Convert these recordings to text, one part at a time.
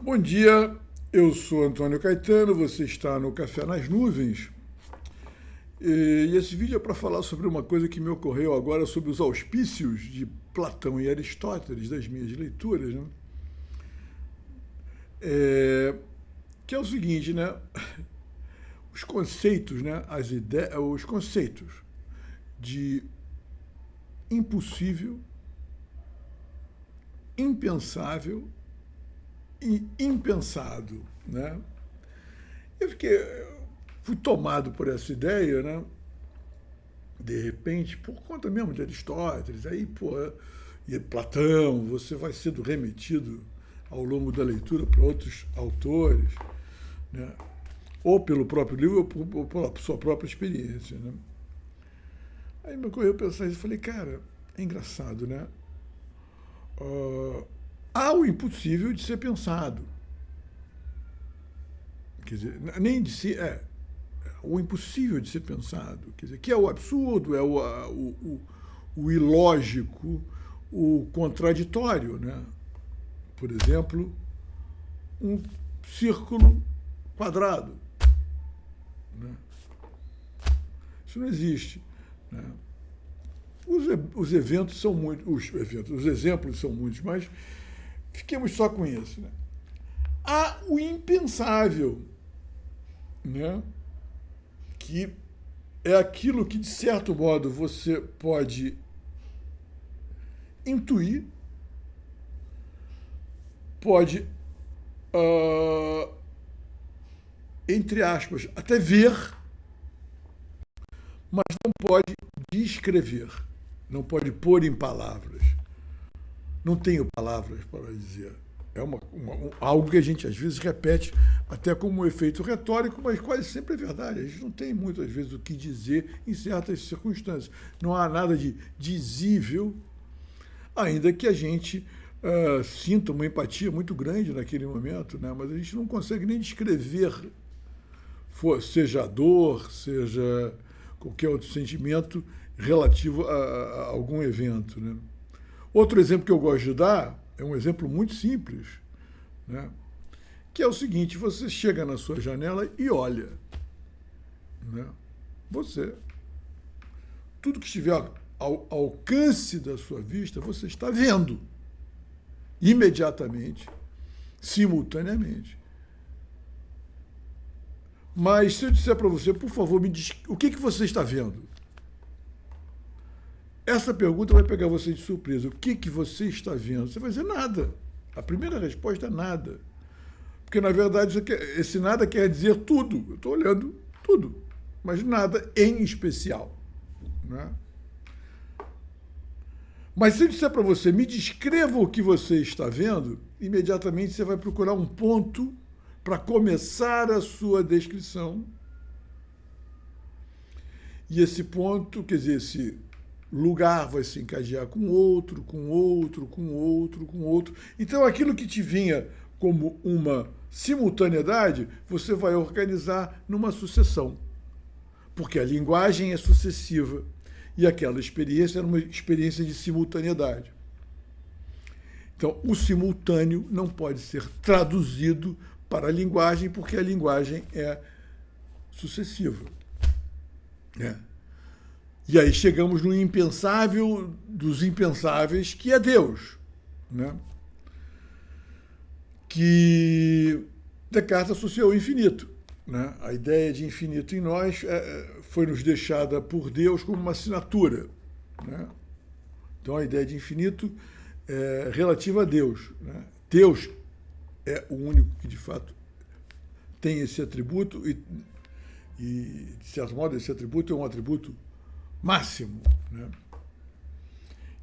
Bom dia, eu sou Antônio Caetano, você está no Café nas Nuvens. E esse vídeo é para falar sobre uma coisa que me ocorreu agora sobre os auspícios de Platão e Aristóteles, das minhas leituras, né? É, que é o seguinte, né? Os conceitos, né? As ideias, os conceitos de impossível, impensável e impensado, né? Eu fiquei, fui tomado por essa ideia, né? De repente, por conta mesmo de Aristóteles, aí, pô, e Platão, você vai sendo remetido ao longo da leitura para outros autores, né? Ou pelo próprio livro ou pela sua própria experiência, né? Aí me ocorreu pensar isso e falei, cara, é engraçado, né? Uh, há o impossível de ser pensado. Quer dizer, nem de ser. O impossível de ser pensado. Quer dizer, que é o absurdo, é o ilógico, o contraditório, né? Por exemplo, um círculo quadrado, né? Isso não existe, né? Os eventos são muitos, os exemplos são muitos, mas fiquemos só com isso, né? Há o impensável, né? Que é aquilo que, de certo modo, você pode intuir, pode, uh, entre aspas, até ver, mas não pode descrever, não pode pôr em palavras. Não tenho palavras para dizer. É algo que a gente às vezes repete até como um efeito retórico, mas quase sempre é verdade. A gente não tem muitas vezes o que dizer em certas circunstâncias. Não há nada de dizível, ainda que a gente sinta uma empatia muito grande naquele momento, né? Mas a gente não consegue nem descrever, seja a dor, seja qualquer outro sentimento relativo a algum evento, né? Outro exemplo que eu gosto de dar é um exemplo muito simples, né? Que é o seguinte: você chega na sua janela e olha, né? Você, tudo que estiver ao alcance da sua vista, você está vendo imediatamente, simultaneamente. Mas se eu disser para você, por favor, me diz o que você está vendo? Essa pergunta vai pegar você de surpresa. O que você está vendo? Você vai dizer nada. A primeira resposta é nada. Porque, na verdade, esse nada quer dizer tudo. Eu estou olhando tudo, mas nada em especial, né? Mas se eu disser para você, me descreva o que você está vendo, imediatamente você vai procurar um ponto para começar a sua descrição. E esse ponto, quer dizer, esse lugar vai se encadear com outro, com outro, com outro, com outro. Então, aquilo que te vinha como uma simultaneidade, você vai organizar numa sucessão. Porque a linguagem é sucessiva e aquela experiência era uma experiência de simultaneidade. Então, o simultâneo não pode ser traduzido para a linguagem, porque a linguagem é sucessiva, né? E aí chegamos no impensável dos impensáveis, que é Deus, né? Que Descartes associou ao infinito, né? A ideia de infinito em nós foi nos deixada por Deus como uma assinatura, né? Então a ideia de infinito é relativa a Deus, né? Deus é o único que de fato tem esse atributo e de certo modo esse atributo é um atributo máximo, né?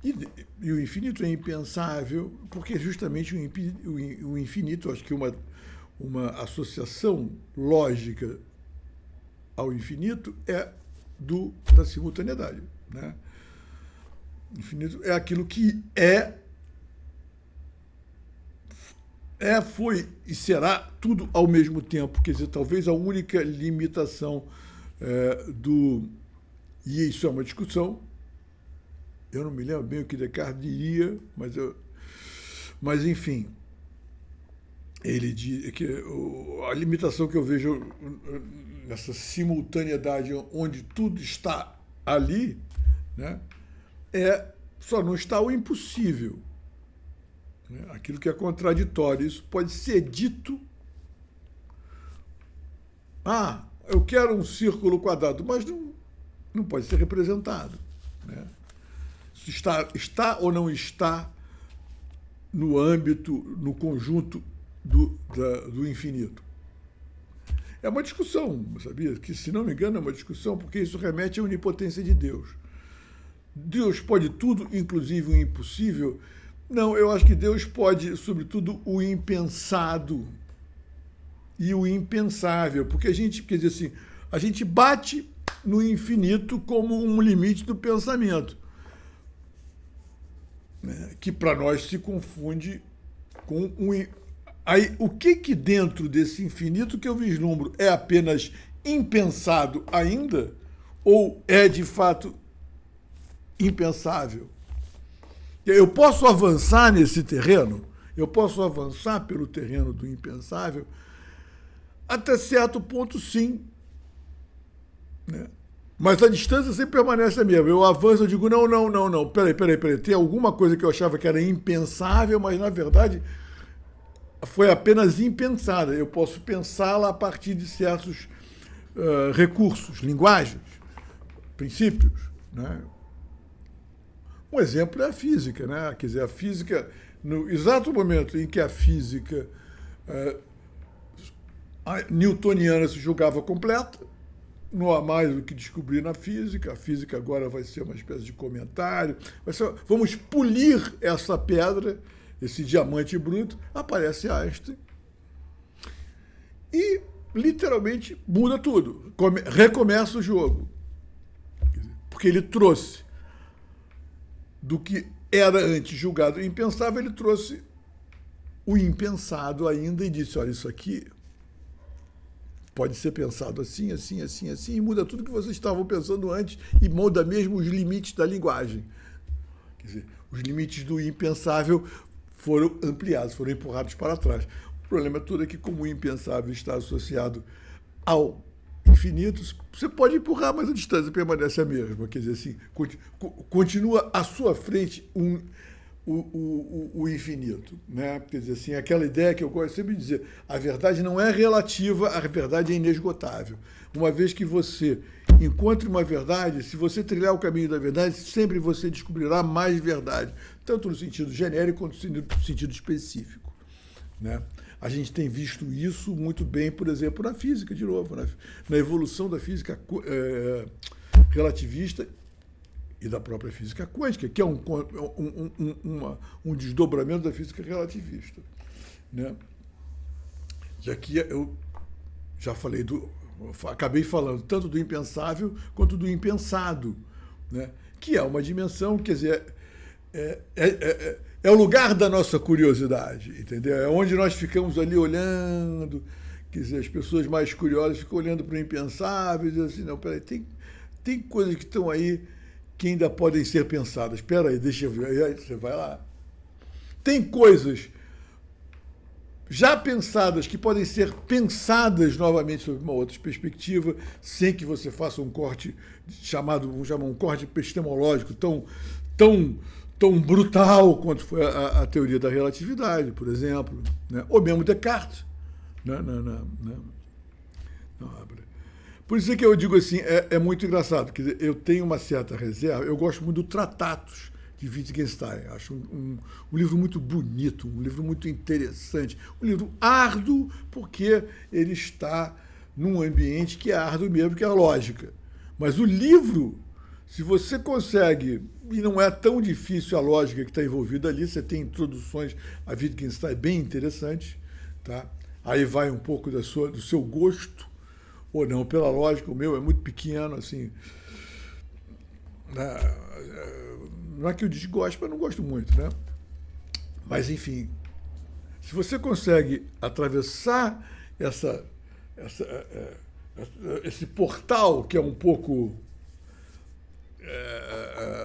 E o infinito é impensável, porque justamente o infinito, acho que uma associação lógica ao infinito é da simultaneidade, né? Infinito é aquilo que foi e será tudo ao mesmo tempo. Quer dizer, talvez a única limitação e isso é uma discussão, eu não me lembro bem o que Descartes diria, mas enfim, ele diz que a limitação que eu vejo nessa simultaneidade onde tudo está ali, né, só não está o impossível, né, aquilo que é contraditório. Isso pode ser dito. Ah, eu quero um círculo quadrado, mas não pode ser representado, né? Isso está ou não está no âmbito, no conjunto do infinito. É uma discussão, sabia? Que, se não me engano, é uma discussão, porque isso remete à onipotência de Deus. Deus pode tudo, inclusive o impossível? Não, eu acho que Deus pode, sobretudo, o impensado e o impensável, porque a gente, quer dizer assim, a gente bate no infinito como um limite do pensamento, né, que para nós se confunde com um. Aí, o que dentro desse infinito que eu vislumbro é apenas impensado ainda, ou é de fato impensável? Eu posso avançar nesse terreno, eu posso avançar pelo terreno do impensável, até certo ponto, sim, né? Mas a distância sempre permanece a mesma. Eu avanço, eu digo, não, peraí. Tem alguma coisa que eu achava que era impensável, mas na verdade foi apenas impensada. Eu posso pensá-la a partir de certos recursos, linguagens, princípios, né? Um exemplo é a física, né? Quer dizer, a física, no exato momento em que a física newtoniana se julgava completa, não há mais o que descobrir na física. A física agora vai ser uma espécie de comentário. Vamos polir essa pedra, esse diamante bruto. Aparece Einstein e literalmente muda tudo. Recomeça o jogo. Porque ele trouxe do que era antes julgado impensável, ele trouxe o impensado ainda e disse, olha, isso aqui pode ser pensado assim, e muda tudo que vocês estavam pensando antes e muda mesmo os limites da linguagem. Quer dizer, os limites do impensável foram ampliados, foram empurrados para trás. O problema todo é que, como o impensável está associado ao infinito, você pode empurrar, mas a distância permanece a mesma. Quer dizer, assim, continua à sua frente o infinito, né? Quer dizer assim, aquela ideia que eu gosto sempre de dizer, a verdade não é relativa, a verdade é inesgotável. Uma vez que você encontre uma verdade, se você trilhar o caminho da verdade, sempre você descobrirá mais verdade, tanto no sentido genérico quanto no sentido específico, né? A gente tem visto isso muito bem, por exemplo, na física, de novo, na evolução da física relativista e da própria física quântica, que é um desdobramento da física relativista, né? Já que eu já falei acabei falando tanto do impensável quanto do impensado, né? Que é uma dimensão, quer dizer, é o lugar da nossa curiosidade, entendeu? É onde nós ficamos ali olhando, quer dizer, as pessoas mais curiosas ficam olhando para o impensável e dizem assim, não, peraí, tem coisas que estão aí que ainda podem ser pensadas. Espera aí, deixa eu ver. Aí você vai lá. Tem coisas já pensadas que podem ser pensadas novamente sob uma outra perspectiva, sem que você faça um corte vamos chamar um corte epistemológico tão brutal quanto foi a teoria da relatividade, por exemplo, né? Ou mesmo Descartes, né? Na obra. Por isso é que eu digo assim, é muito engraçado. Quer dizer, eu tenho uma certa reserva, eu gosto muito do Tratatos de Wittgenstein. Acho um livro muito bonito, um livro muito interessante, um livro árduo, porque ele está num ambiente que é árduo mesmo, que é a lógica. Mas o livro, se você consegue, e não é tão difícil a lógica que está envolvida ali, você tem introduções a Wittgenstein bem interessantes, tá? Aí vai um pouco do seu gosto, ou não, pela lógica. O meu é muito pequeno, assim. Não é que eu desgosto, mas não gosto muito, né? Mas, enfim, se você consegue atravessar esse portal que é um pouco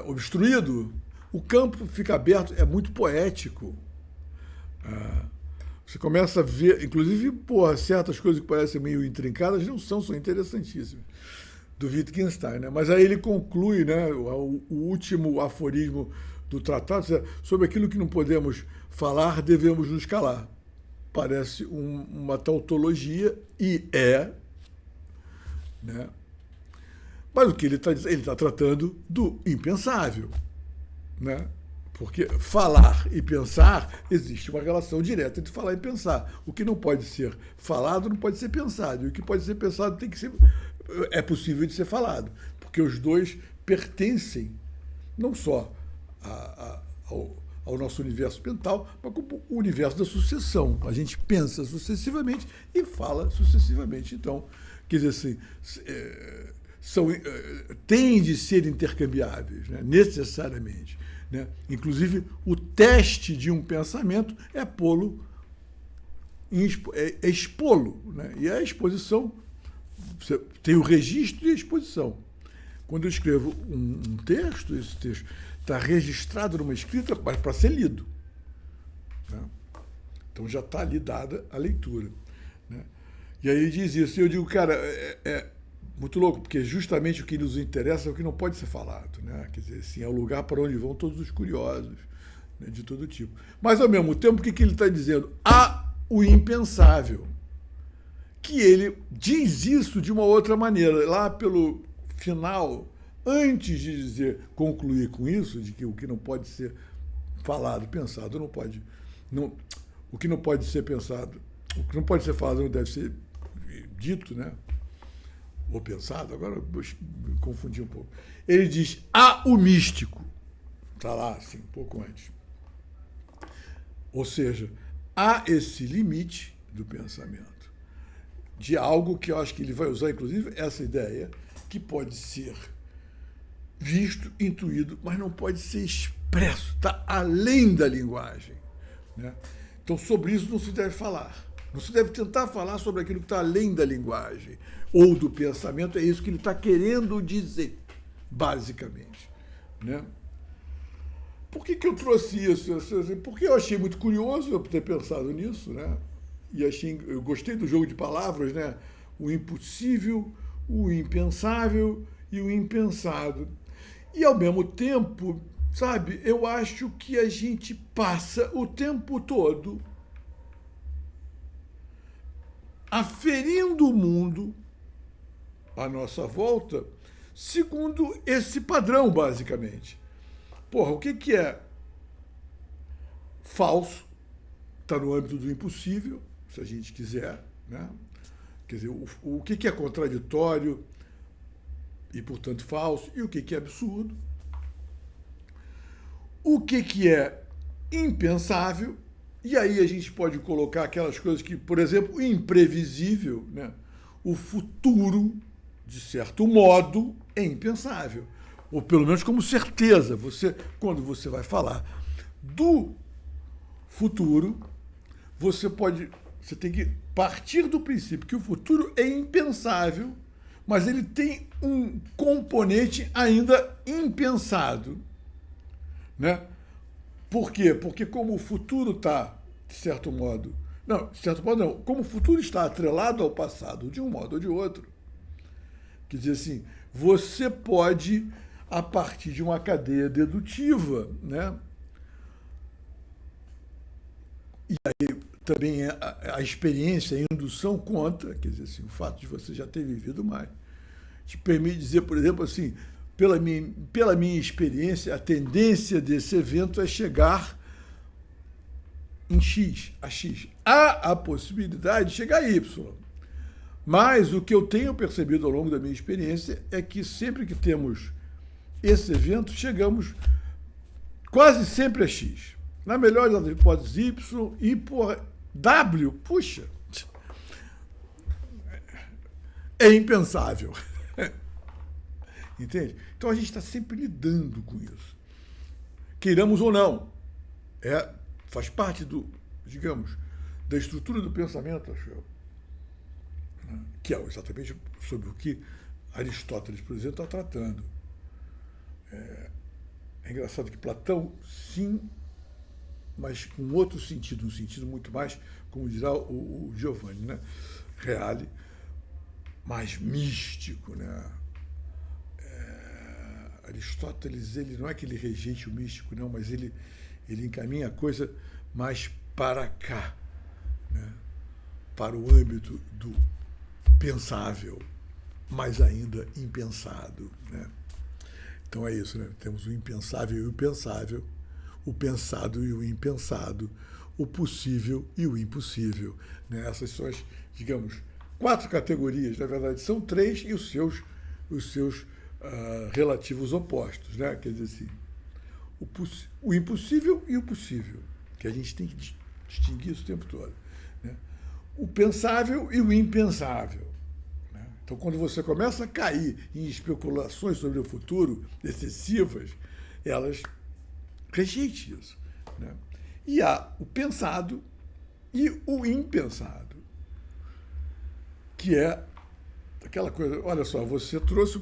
obstruído, o campo fica aberto, é muito poético. Você começa a ver, inclusive, porra, certas coisas que parecem meio intrincadas não são, são interessantíssimas, do Wittgenstein, né? Mas aí ele conclui, né, o último aforismo do tratado, sobre aquilo que não podemos falar, devemos nos calar. Parece uma tautologia, e é, né? Mas o que ele está tratando do impensável, né? Porque falar e pensar, existe uma relação direta entre falar e pensar. O que não pode ser falado não pode ser pensado. E o que pode ser pensado é possível de ser falado. Porque os dois pertencem não só ao nosso universo mental, mas como o universo da sucessão. A gente pensa sucessivamente e fala sucessivamente. Então, quer dizer assim, têm de ser intercambiáveis, né? Necessariamente. Né? Inclusive, o teste de um pensamento é expô-lo. Né? E a exposição, você tem o registro e a exposição. Quando eu escrevo um texto, esse texto está registrado numa escrita para ser lido. Né? Então já está ali dada a leitura. Né? E aí ele diz isso, e eu digo, cara, muito louco, porque justamente o que nos interessa é o que não pode ser falado, né? Quer dizer, assim, é o lugar para onde vão todos os curiosos, né, de todo tipo. Mas, ao mesmo tempo, o que ele está dizendo? Há o impensável, que ele diz isso de uma outra maneira. Lá pelo final, antes de concluir com isso, de que o que não pode ser falado, pensado, não pode... o que não pode ser pensado, o que não pode ser falado não deve ser dito, né? Ou pensado, agora eu me confundi um pouco. Ele diz, há o místico. Está lá, assim, um pouco antes. Ou seja, há esse limite do pensamento, de algo que eu acho que ele vai usar, inclusive, essa ideia, que pode ser visto, intuído, mas não pode ser expresso, está além da linguagem. Né? Então, sobre isso não se deve falar. Não se deve tentar falar sobre aquilo que está além da linguagem ou do pensamento. É isso que ele está querendo dizer, basicamente. Né? Por que eu trouxe isso? Porque eu achei muito curioso eu ter pensado nisso, né? E eu gostei do jogo de palavras, né? O impossível, o impensável e o impensado. E, ao mesmo tempo, sabe, eu acho que a gente passa o tempo todo aferindo o mundo à nossa volta segundo esse padrão, basicamente. Porra, o que é falso? Está no âmbito do impossível, se a gente quiser, né? Quer dizer, o que é contraditório e, portanto, falso, e o que é absurdo. O que é impensável, e aí a gente pode colocar aquelas coisas que, por exemplo, imprevisível, né? O futuro, de certo modo, é impensável. Ou pelo menos como certeza. Quando você vai falar do futuro, você tem que partir do princípio que o futuro é impensável, mas ele tem um componente ainda impensado. Né? Por quê? Porque como o futuro está, de certo modo... Não, de certo modo não. Como o futuro está atrelado ao passado, de um modo ou de outro. Quer dizer assim, você pode, a partir de uma cadeia dedutiva, né? E aí também a experiência, a indução conta, quer dizer assim, o fato de você já ter vivido mais, te permite dizer, por exemplo, assim, pela minha experiência, a tendência desse evento é chegar em X, a X. Há a possibilidade de chegar a Y. Mas o que eu tenho percebido ao longo da minha experiência é que sempre que temos esse evento, chegamos quase sempre a X. Na melhor das hipóteses, Y e por W, puxa, é impensável. Entende? Então a gente está sempre lidando com isso. Queiramos ou não. Faz parte digamos, da estrutura do pensamento, acho eu. Que é exatamente sobre o que Aristóteles, por exemplo, está tratando. É engraçado que Platão, sim, mas com outro sentido, um sentido muito mais, como dirá o Giovanni, né? Reale, mais místico, né? Aristóteles, ele não é que ele rejeite o místico, não, mas ele encaminha a coisa mais para cá, né? Para o âmbito do pensável, mas ainda impensado, né? Então é isso, né? Temos o impensável e o pensável, o pensado e o impensado, o possível e o impossível, né? Essas são as, digamos, 4 categorias, na verdade são 3 e os seus relativos opostos, né? Quer dizer assim, o impossível e o possível, que a gente tem que distinguir isso o tempo todo, né? O pensável e o impensável, né? Então, quando você começa a cair em especulações sobre o futuro excessivas, elas rejeitam isso, né? E há o pensado e o impensado, que é aquela coisa, olha só, você trouxe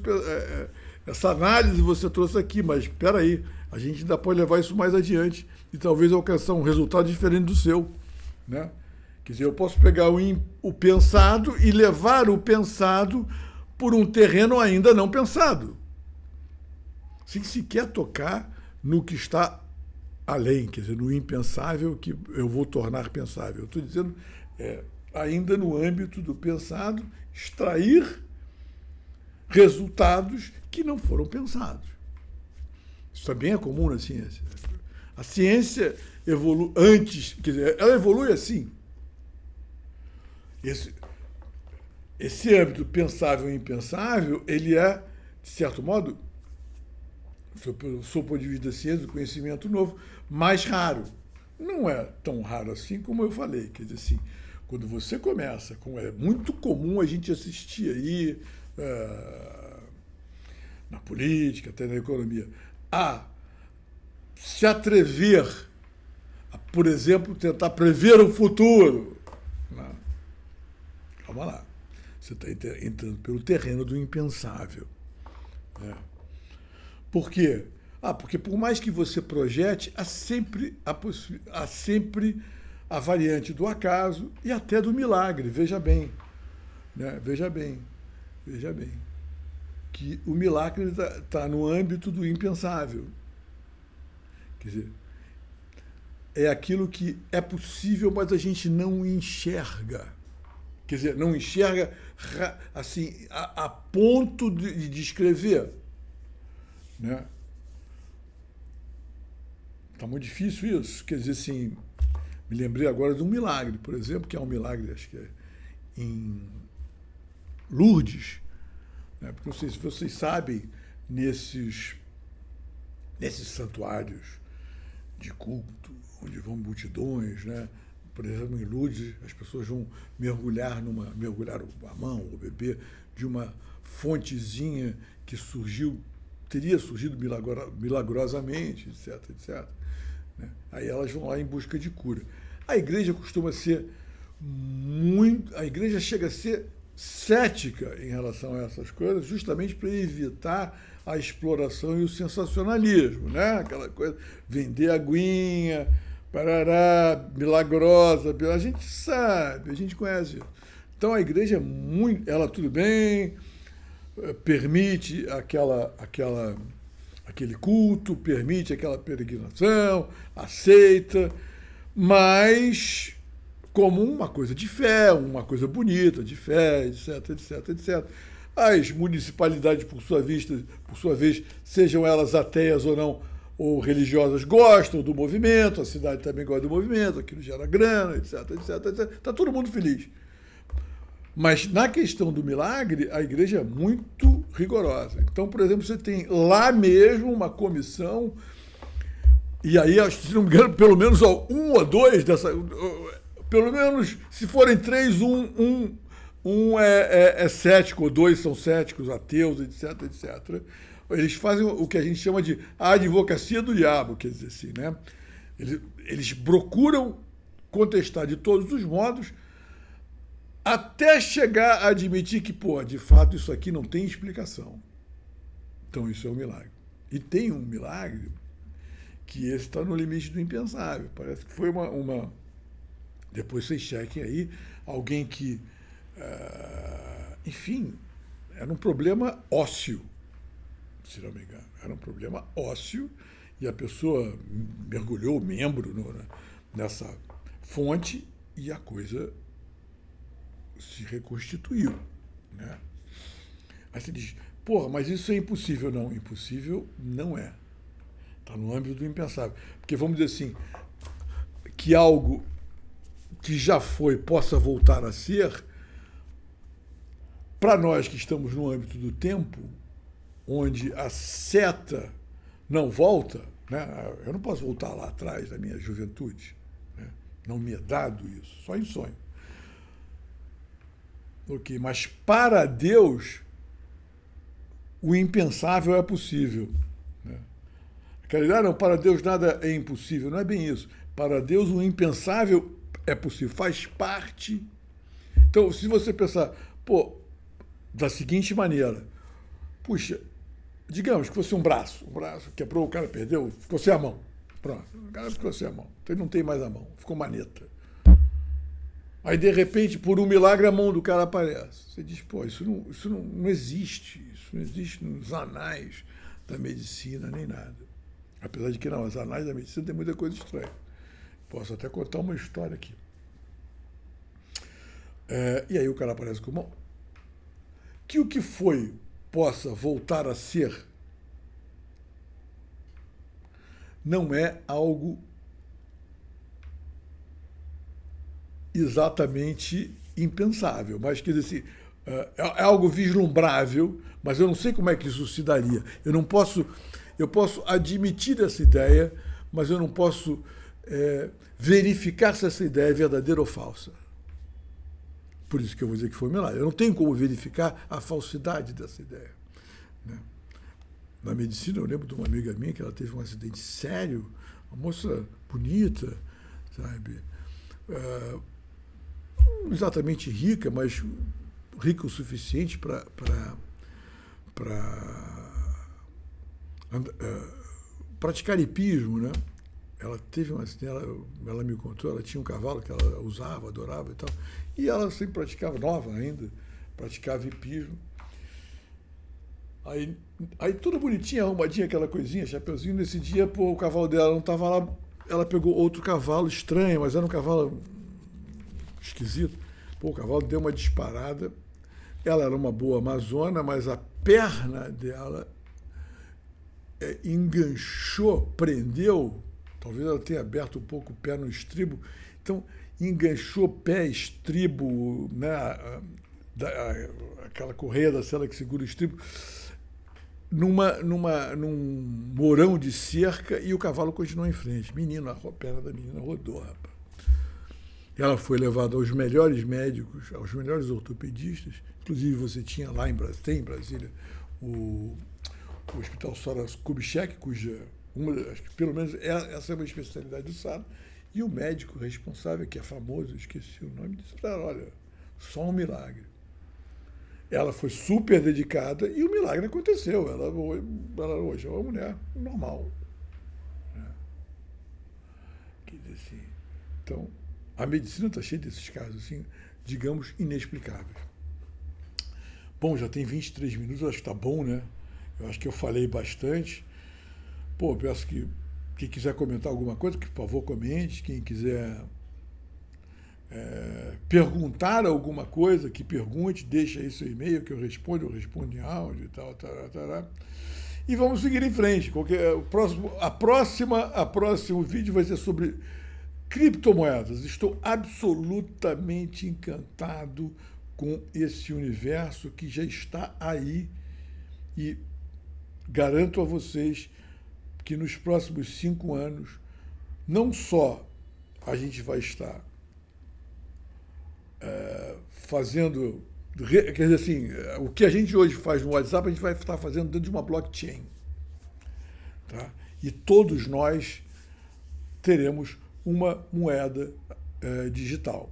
essa análise, você trouxe aqui, mas espera aí, a gente ainda pode levar isso mais adiante e talvez alcançar um resultado diferente do seu, né? Quer dizer, eu posso pegar o pensado e levar o pensado por um terreno ainda não pensado, sem sequer tocar no que está além, quer dizer, no impensável que eu vou tornar pensável. Eu estou dizendo, ainda no âmbito do pensado, extrair resultados que não foram pensados. Isso também é comum na ciência. A ciência evolui antes, quer dizer, ela evolui assim. Esse âmbito pensável e impensável, ele é, de certo modo, do seu ponto de vista da ciência, do conhecimento novo, mais raro. Não é tão raro assim como eu falei. Quer dizer assim, quando você começa, como é muito comum a gente assistir aí, na política, até na economia, a se atrever a, por exemplo, tentar prever o futuro. Não. Calma lá. Você está entrando pelo terreno do impensável, né? Por quê? Porque por mais que você projete, há sempre a variante do acaso e até do milagre. Veja bem, né? Veja bem, que o milagre está no âmbito do impensável. Quer dizer, é aquilo que é possível, mas a gente não enxerga. Quer dizer, não enxerga assim, a ponto de descrever, né? Está muito difícil isso. Quer dizer, assim, me lembrei agora de um milagre, por exemplo, que é um milagre, acho que é em Lourdes, né? Porque não sei se vocês sabem, nesses santuários de culto, onde vão multidões, né? Por exemplo, em Lourdes, as pessoas vão mergulhar a mão ou beber de uma fontezinha que teria surgido milagrosamente, etc. Né? Aí elas vão lá em busca de cura. A igreja costuma ser a igreja chega a ser cética em relação a essas coisas, justamente para evitar a exploração e o sensacionalismo, né? Aquela coisa, vender aguinha, parará, milagrosa, a gente sabe, a gente conhece. Então a igreja ela tudo bem, permite aquele culto, permite aquela peregrinação, aceita, mas como uma coisa de fé, uma coisa bonita, de fé, etc. As municipalidades, por sua vez, sejam elas ateias ou não, ou religiosas, gostam do movimento, a cidade também gosta do movimento, aquilo gera grana, etc. Está todo mundo feliz. Mas na questão do milagre, a igreja é muito rigorosa. Então, por exemplo, você tem lá mesmo uma comissão, e aí, se não me engano, pelo menos um ou dois pelo menos, se forem 3, um é cético, ou 2 são céticos, ateus, etc. Eles fazem o que a gente chama de advocacia do diabo, quer dizer assim, né? Eles procuram contestar de todos os modos, até chegar a admitir que, de fato, isso aqui não tem explicação. Então, isso é um milagre. E tem um milagre que esse está no limite do impensável. Parece que foi uma. Depois vocês chequem aí, alguém que, enfim, era um problema ósseo, se não me engano. Era um problema ósseo e a pessoa mergulhou o membro nessa fonte e a coisa se reconstituiu, né? Aí você diz, porra, mas isso é impossível. Não, impossível não é. Está no âmbito do impensável. Porque vamos dizer assim, que algo que já foi possa voltar a ser, para nós que estamos no âmbito do tempo, onde a seta não volta, né? Eu não posso voltar lá atrás da minha juventude, né? Não me é dado isso, só em sonho. Ok, mas para Deus o impensável é possível, né? Aquela ideia, não, para Deus nada é impossível, não é bem isso. Para Deus o impensável é possível, faz parte. Então, se você pensar, pô, da seguinte maneira, puxa, digamos que fosse um braço quebrou, o cara perdeu, ficou sem a mão. Pronto, o cara ficou sem a mão, então ele não tem mais a mão, ficou maneta. Aí, de repente, por um milagre, a mão do cara aparece. Você diz, pô, isso não existe. Isso não existe nos anais da medicina, nem nada. Apesar de que, não, os anais da medicina tem muita coisa estranha. Posso até contar uma história aqui. E aí o cara aparece com a mão. Que o que foi possa voltar a ser não é algo exatamente impensável, mas quer dizer, é algo vislumbrável, mas eu não sei como é que isso se daria. Eu posso admitir essa ideia, mas eu não posso verificar se essa ideia é verdadeira ou falsa. Por isso que eu vou dizer que foi um milagre. Eu não tenho como verificar a falsidade dessa ideia, né? Na medicina, eu lembro de uma amiga minha que ela teve um acidente sério, uma moça bonita, sabe? Não exatamente rica, mas rica o suficiente para praticar hipismo, né? Ela teve uma acidente, ela me contou, ela tinha um cavalo que ela usava, adorava e tal, e ela sempre praticava, nova ainda, praticava hipismo. Aí tudo bonitinho, arrumadinha, aquela coisinha, chapeuzinho. Nesse dia, pô, o cavalo dela não estava lá, ela pegou outro cavalo estranho, mas era um cavalo esquisito. Pô, o cavalo deu uma disparada. Ela era uma boa amazona, mas a perna dela enganchou, prendeu. Talvez ela tenha aberto um pouco o pé no estribo. Então, enganchou pé, estribo, né? Aquela correia da sela que segura o estribo, num morão de cerca, e o cavalo continuou em frente. Menino, a perna da menina rodou, rapaz. Ela foi levada aos melhores médicos, aos melhores ortopedistas. Inclusive, você tinha lá tem em Brasília o Hospital Soros Kubitschek, cuja, acho que pelo menos essa é uma especialidade do SAR, e o médico responsável, que é famoso, esqueci o nome, disse para ela, olha, só um milagre. Ela foi super dedicada e o milagre aconteceu. Ela hoje é uma mulher normal, né? Quer dizer assim, então, a medicina está cheia desses casos, assim, digamos, inexplicáveis. Bom, já tem 23 minutos, eu acho que está bom, né? Eu acho que eu falei bastante. Pô, peço que quem quiser comentar alguma coisa, que por favor comente. Quem quiser perguntar alguma coisa, que pergunte, deixa aí seu e-mail que eu respondo em áudio e tal, tará. E vamos seguir em frente. O próximo vídeo vai ser sobre criptomoedas. Estou absolutamente encantado com esse universo que já está aí e garanto a vocês que nos próximos 5 anos não só a gente vai estar fazendo, quer dizer assim, o que a gente hoje faz no WhatsApp, a gente vai estar fazendo dentro de uma blockchain, tá? E todos nós teremos uma moeda digital.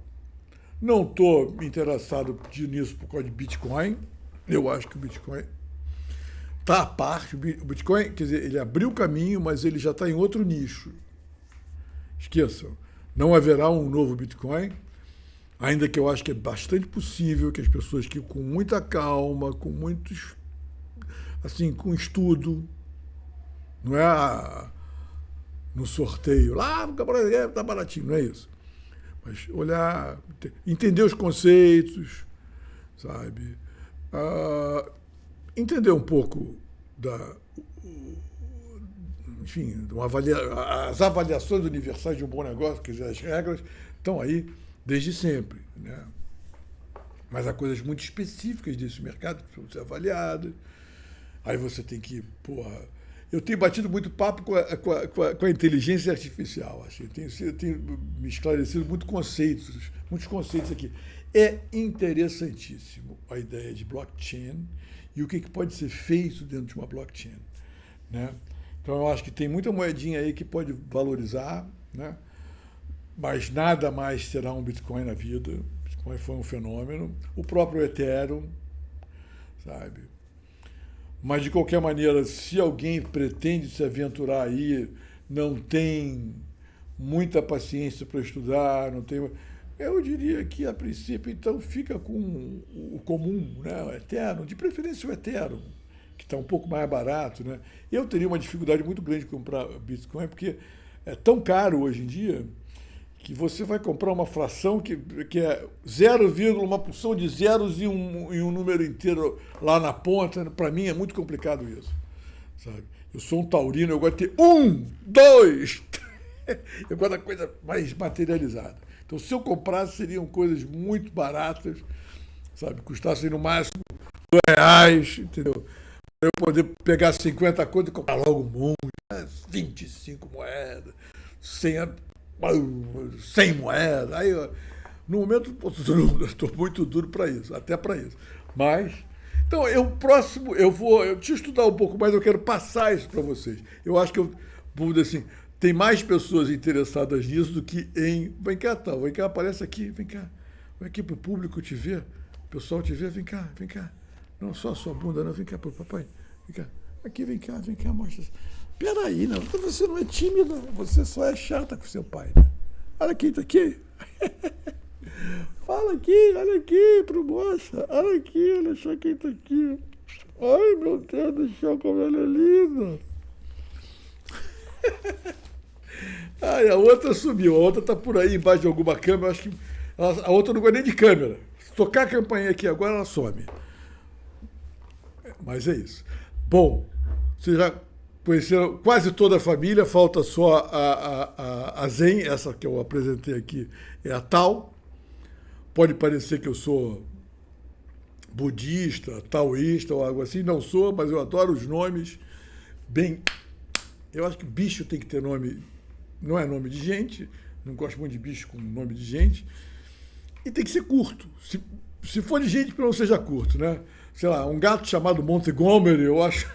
Não estou interessado nisso por causa de Bitcoin. Eu acho que o Bitcoin está à parte. O Bitcoin, quer dizer, ele abriu o caminho, mas ele já está em outro nicho. Esqueçam. Não haverá um novo Bitcoin, ainda que eu acho que é bastante possível que as pessoas que com muita calma, com muitos, assim, com estudo, não é no sorteio, lá tá baratinho, não é isso. Mas olhar, entender os conceitos, sabe? Entender um pouco enfim, as avaliações universais de um bom negócio, quer dizer, as regras estão aí desde sempre, né? Mas há coisas muito específicas desse mercado que precisam ser avaliadas. Aí você tem que, porra... Eu tenho batido muito papo com a inteligência artificial. Assim. Eu tenho me esclarecido muitos conceitos aqui. É interessantíssimo a ideia de blockchain e o que pode ser feito dentro de uma blockchain, né? Então, eu acho que tem muita moedinha aí que pode valorizar, né? Mas nada mais será um Bitcoin na vida. Bitcoin foi um fenômeno. O próprio Ethereum, sabe? Mas, de qualquer maneira, se alguém pretende se aventurar aí, não tem muita paciência para estudar, não tem... Eu diria que, a princípio, então, fica com o comum, né? O Ethereum, de preferência o Ethereum, que está um pouco mais barato, né? Eu teria uma dificuldade muito grande de comprar Bitcoin, porque é tão caro hoje em dia que você vai comprar uma fração que é 0, uma porção de zeros e um número inteiro lá na ponta. Para mim é muito complicado isso, sabe? Eu sou um taurino, eu gosto de ter 1, 2, eu gosto da coisa mais materializada. Então, se eu comprasse, seriam coisas muito baratas, sabe? Custassem no máximo R$2, entendeu? Para eu poder pegar 50 contas e comprar logo um monte, né? 25 moedas, 100 moedas. Aí, no momento, eu estou muito duro para isso, até para isso. Mas, então, deixa eu estudar um pouco mais, eu quero passar isso para vocês. Eu acho que vou dizer assim, tem mais pessoas interessadas nisso do que em... Vem cá, tal, vem cá, aparece aqui, vem cá. Vem aqui para o público te ver, o pessoal te ver, vem cá, vem cá. Não só a sua bunda, não, vem cá, papai, vem cá. Aqui, vem cá, mostra. Peraí, não, você não é tímida, você só é chata com seu pai, né? Olha quem tá aqui. Fala aqui, olha aqui pro moça. Olha aqui, olha só quem tá aqui. Ai, meu Deus do céu, como ela é linda. Ai, a outra sumiu, a outra tá por aí embaixo de alguma câmera, acho que a outra não gosta nem de câmera. Se tocar a campainha aqui agora, ela some. Mas é isso. Bom, vocês já conheceram quase toda a família, falta só a Zen, essa que eu apresentei aqui é a Tao. Pode parecer que eu sou budista, taoísta ou algo assim, não sou, mas eu adoro os nomes bem... Eu acho que bicho tem que ter nome, não é nome de gente, não gosto muito de bicho com nome de gente, e tem que ser curto. Se for de gente, que não seja curto, né? Sei lá, um gato chamado Montgomery, eu acho...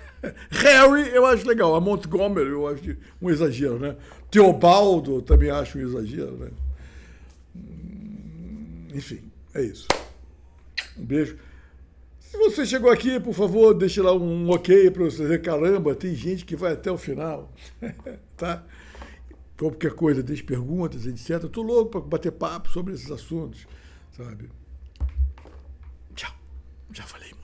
Harry, eu acho legal. A Montgomery, eu acho um exagero, né? Teobaldo, também acho um exagero, né? Enfim, é isso. Um beijo. Se você chegou aqui, por favor, deixe lá um ok para você dizer, caramba, tem gente que vai até o final, tá? Qualquer coisa, deixe perguntas, etc. Estou louco para bater papo sobre esses assuntos, sabe? Tchau. Já falei.